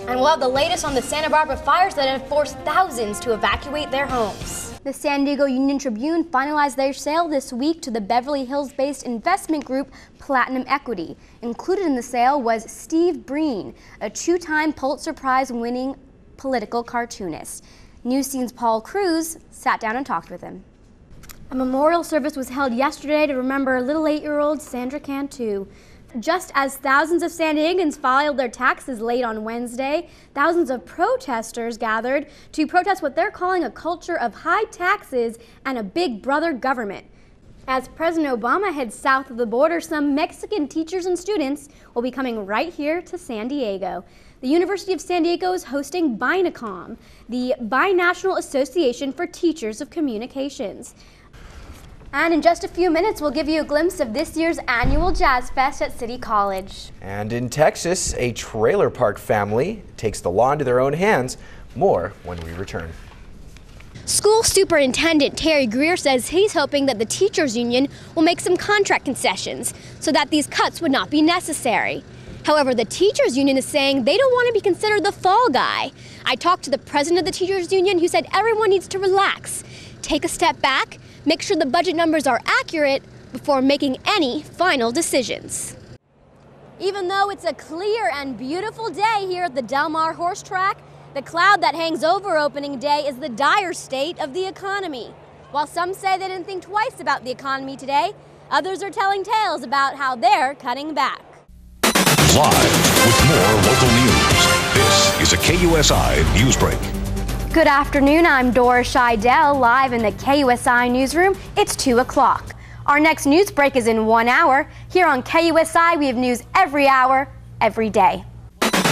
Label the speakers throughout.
Speaker 1: And we'll have the latest on the Santa Barbara fires that have forced thousands to evacuate their homes. The San Diego Union Tribune finalized their sale this week to the Beverly Hills-based investment group Platinum Equity. Included in the sale was Steve Breen, a two-time Pulitzer Prize-winning political cartoonist. News Scene's Paul Cruz sat down and talked with him. A memorial service was held yesterday to remember little 8-year-old Sandra Cantu. Just as thousands of San Diegans filed their taxes late on Wednesday, thousands of protesters gathered to protest what they're calling a culture of high taxes and a big brother government. As President Obama heads south of the border, some Mexican teachers and students will be coming right here to San Diego. The University of San Diego is hosting BINACOM, the Binational Association for Teachers of Communications. And in just a few minutes, we'll give you a glimpse of this year's annual Jazz Fest at City College.
Speaker 2: And in Texas, a trailer park family takes the law into their own hands. More when we return.
Speaker 1: School Superintendent Terry Greer says he's hoping that the teachers union will make some contract concessions so that these cuts would not be necessary. However, the teachers union is saying they don't want to be considered the fall guy. I talked to the president of the teachers union who said everyone needs to relax, take a step back, make sure the budget numbers are accurate before making any final decisions. Even though it's a clear and beautiful day here at the Del Mar Horse Track, the cloud that hangs over opening day is the dire state of the economy. While some say they didn't think twice about the economy today, others are telling tales about how they're cutting back.
Speaker 3: Live with more local news, this is a KUSI Newsbreak.
Speaker 1: Good afternoon, I'm Dora Sheidell, live in the KUSI newsroom. It's 2 o'clock. Our next news break is in 1 hour. Here on KUSI, we have news every hour, every day.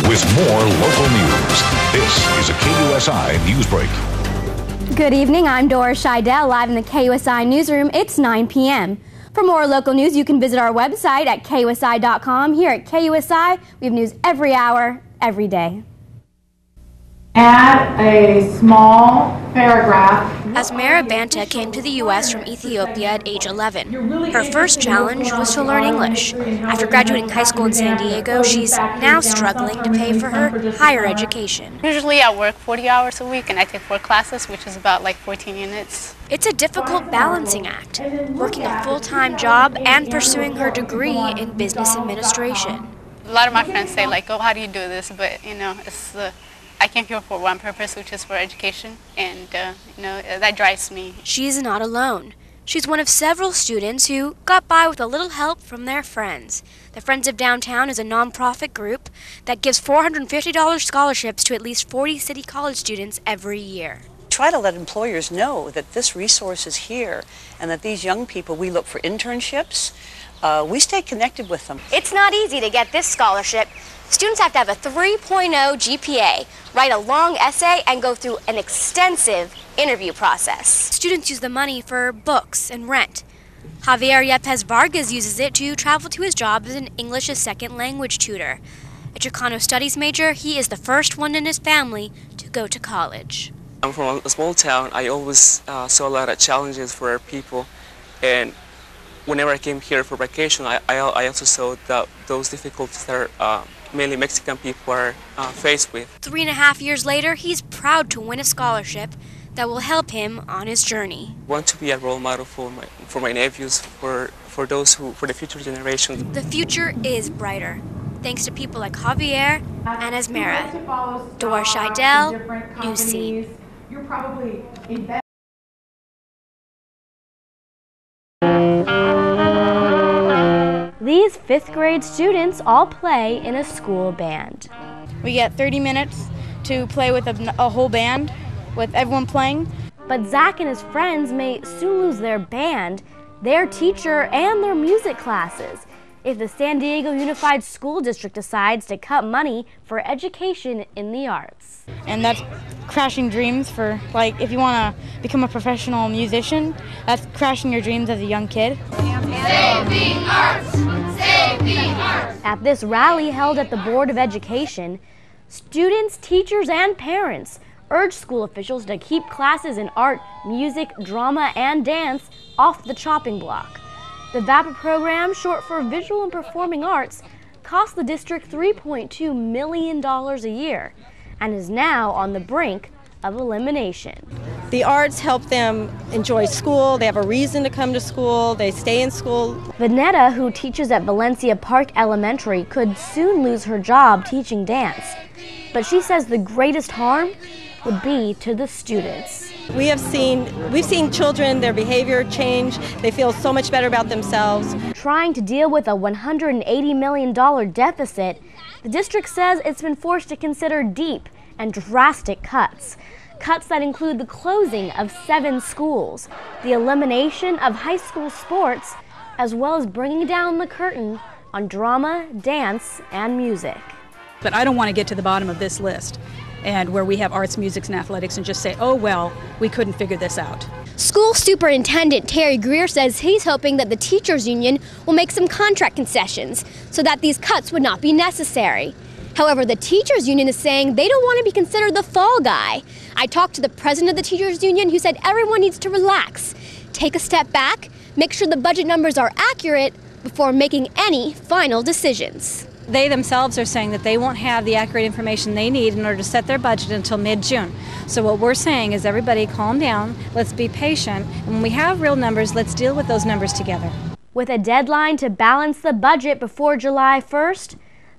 Speaker 3: With more local news, this is a KUSI Newsbreak.
Speaker 1: Good evening, I'm Dora Sheidell, live in the KUSI newsroom. It's 9 p.m. For more local news, you can visit our website at KUSI.com. Here at KUSI, we have news every hour, every day.
Speaker 4: Add a small paragraph.
Speaker 1: Asmara Banta came to the U.S. from Ethiopia at age 11. Her first challenge was to learn English. After graduating high school in San Diego, she's now struggling to pay for her higher education.
Speaker 5: Usually I work 40 hours a week and I take 4 classes, which is about like 14 units.
Speaker 1: It's a difficult balancing act, working a full-time job and pursuing her degree in business administration.
Speaker 5: A lot of my friends say like, oh, how do you do this? But you know, I came here for one purpose, which is for education, and that drives me.
Speaker 1: She's not alone. She's one of several students who got by with a little help from their friends. The Friends of Downtown is a nonprofit group that gives $450 scholarships to at least 40 City College students every year.
Speaker 6: Try to let employers know that this resource is here and that these young people, we look for internships, we stay connected with them.
Speaker 1: It's not easy to get this scholarship. Students have to have a 3.0 GPA, write a long essay, and go through an extensive interview process. Students use the money for books and rent. Javier Yepes Vargas uses it to travel to his job as an English as second language tutor. A Chicano studies major, he is the first one in his family to go to college.
Speaker 7: I'm from a small town. I always saw a lot of challenges for our people, and whenever I came here for vacation, I also saw that those difficulties that mainly Mexican people are faced with.
Speaker 1: 3.5 years later, he's proud to win a scholarship that will help him on his journey.
Speaker 7: I want to be a role model for my nephews, for the future generations.
Speaker 1: The future is brighter, thanks to people like Javier and Asmara. Dora Sheidell, News Scene.
Speaker 4: You're probably in bed.
Speaker 1: These 5th grade students all play in a school band.
Speaker 8: We get 30 minutes to play with a whole band, with everyone playing.
Speaker 1: But Zach and his friends may soon lose their band, their teacher, and their music classes if the San Diego Unified School District decides to cut money for education in the arts.
Speaker 8: And that's crashing dreams for, like, if you want to become a professional musician, that's crashing your dreams as a young kid.
Speaker 9: Save the arts! Save the arts!
Speaker 1: At this rally held at the Board of Education, students, teachers, and parents urged school officials to keep classes in art, music, drama, and dance off the chopping block. The VAPA program, short for Visual and Performing Arts, costs the district $3.2 million a year and is now on the brink of elimination.
Speaker 10: The arts help them enjoy school, they have a reason to come to school, they stay in school.
Speaker 1: Vanetta, who teaches at Valencia Park Elementary, could soon lose her job teaching dance. But she says the greatest harm would be to the students.
Speaker 10: We've seen children, their behavior change, they feel so much better about themselves.
Speaker 1: Trying to deal with a $180 million deficit, the district says it's been forced to consider deep and drastic cuts. Cuts that include the closing of 7 schools, the elimination of high school sports, as well as bringing down the curtain on drama, dance, and music.
Speaker 11: But I don't want to get to the bottom of this list and where we have arts, music, and athletics and just say, oh, well, we couldn't figure this out.
Speaker 1: School Superintendent Terry Greer says he's hoping that the teachers union will make some contract concessions so that these cuts would not be necessary. However, the teachers union is saying they don't want to be considered the fall guy. I talked to the president of the teachers union who said everyone needs to relax, take a step back, make sure the budget numbers are accurate before making any final decisions.
Speaker 12: They themselves are saying that they won't have the accurate information they need in order to set their budget until mid-June. So what we're saying is everybody calm down, let's be patient, and when we have real numbers, let's deal with those numbers together.
Speaker 1: With a deadline to balance the budget before July 1st,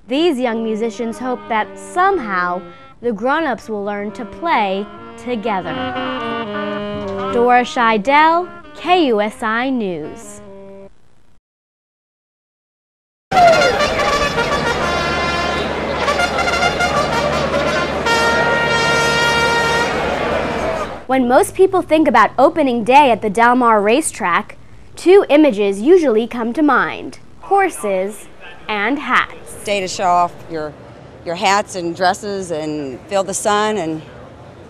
Speaker 1: these young musicians hope that somehow the grown-ups will learn to play together. Dora Sheidell, KUSI News. When most people think about opening day at the Del Mar racetrack, 2 images usually come to mind: horses and hats.
Speaker 13: Day to show off your hats and dresses and feel the sun and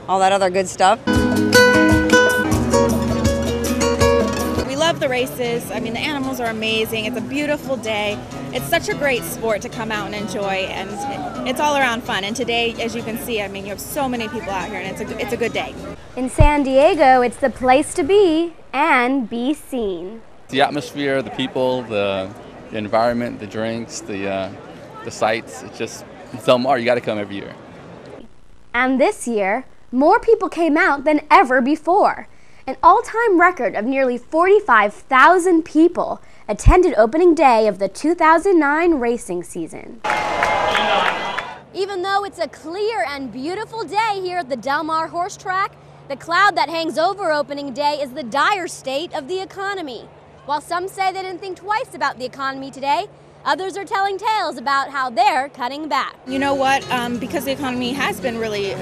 Speaker 13: all that other good stuff.
Speaker 14: We love the races. I mean, the animals are amazing. It's a beautiful day. It's such a great sport to come out and enjoy, and it's all around fun. And today, as you can see, I mean, you have so many people out here, and it's a good day.
Speaker 1: In San Diego, it's the place to be and be seen.
Speaker 15: The atmosphere, the people, the environment, the drinks, the sights, it's Del Mar, you got to come every year.
Speaker 1: And this year, more people came out than ever before. An all-time record of nearly 45,000 people attended opening day of the 2009 racing season. Even though it's a clear and beautiful day here at the Del Mar horse track, the cloud that hangs over opening day is the dire state of the economy. While some say they didn't think twice about the economy today, others are telling tales about how they're cutting back.
Speaker 14: You know what? Because the economy has been really,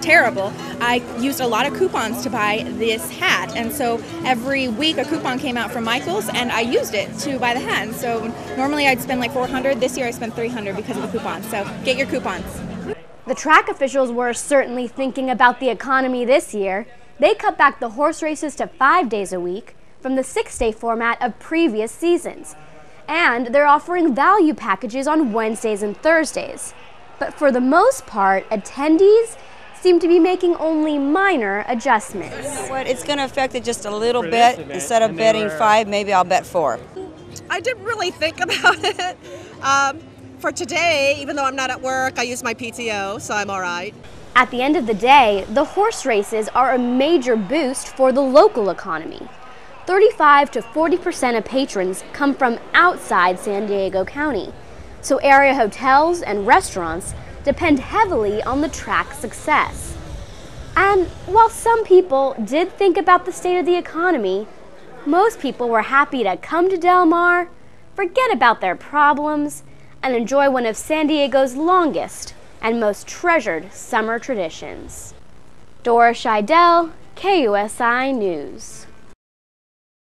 Speaker 14: terrible, I used a lot of coupons to buy this hat. And so every week a coupon came out from Michael's and I used it to buy the hat. And so normally I'd spend like $400. This year I spent $300 because of the coupons. So get your coupons.
Speaker 1: The track officials were certainly thinking about the economy this year. They cut back the horse races to 5 days a week from the 6-day format of previous seasons. And they're offering value packages on Wednesdays and Thursdays. But for the most part, attendees seem to be making only minor adjustments.
Speaker 13: You know what? It's going to affect it just a little bit. Instead of betting 5, maybe I'll bet 4.
Speaker 16: I didn't really think about it. For today, even though I'm not at work, I use my PTO, so I'm all right.
Speaker 1: At the end of the day, the horse races are a major boost for the local economy. 35 to 40% of patrons come from outside San Diego County, so area hotels and restaurants depend heavily on the track's success. And while some people did think about the state of the economy, most people were happy to come to Del Mar, forget about their problems, and enjoy one of San Diego's longest and most treasured summer traditions. Dora Sheidell, KUSI News.